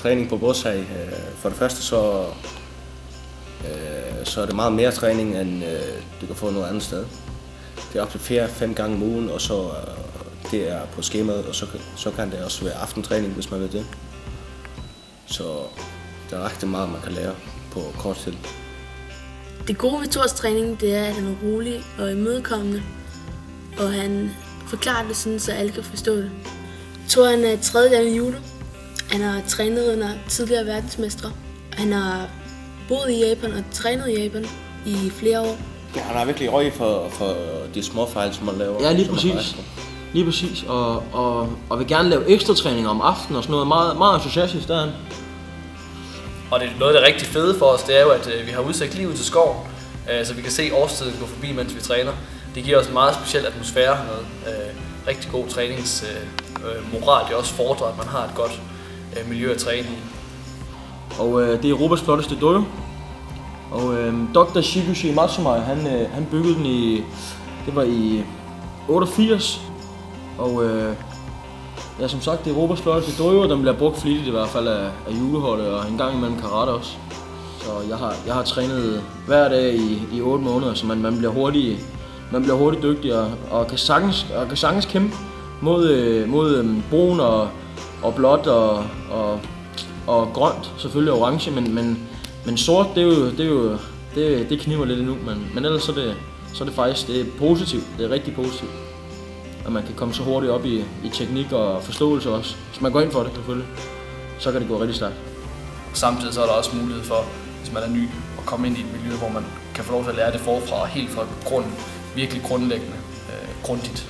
træning på Godshag. For det første så er det meget mere træning, end du kan få noget andet sted. Det er op til 4-5 gange om ugen, og så det er på skemaet, og så kan det også være aftentræning, hvis man vil det. Så der er rigtig meget, man kan lære på kort tid. Det gode ved Thors træning, det er, at han er rolig og imødekommende, og han forklarer det sådan, så alle kan forstå det. Thor han er 3. dan i judo. Han har trænet under tidligere verdensmestre. Han har boet i Japan og trænet i Japan i flere år. Ja, han har virkelig øje for de små fejl, som man laver. Ja, lige præcis. Lige præcis. Og vil gerne lave ekstra træning om aftenen og sådan noget. Meget, meget entusiastisk der. Og det er noget, der er rigtig fede for os, det er jo, at vi har udsigt lige ud til skoven, så vi kan se årstiden gå forbi, mens vi træner. Det giver os en meget speciel atmosfære hernede. Rigtig god træningsmoral. Det er også fordrer, at man har et godt miljø at træne i. Og det er Europas flotteste dojo. Og Dr. Shibushi Matsumai, han byggede den i 88. Og ja, som sagt, det er Europas flotteste dojo, og den bliver brugt flittigt i hvert fald af judoholdet og en gang imellem karate også. Så jeg har trænet hver dag i 8 måneder, så man bliver hurtigt dygtig og kan sagtens kæmpe mod brun og blåt og grønt, selvfølgelig orange, men sort, det kniver lidt endnu, men ellers så er det faktisk positivt, det er rigtig positivt. At man kan komme så hurtigt op i teknik og forståelse også. Hvis man går ind for det selvfølgelig, så kan det gå rigtig stærkt. Samtidig så er der også mulighed for, hvis man er ny, at komme ind i et miljø, hvor man kan få lov til at lære det forfra, helt fra grunden, virkelig grundlæggende, grundigt.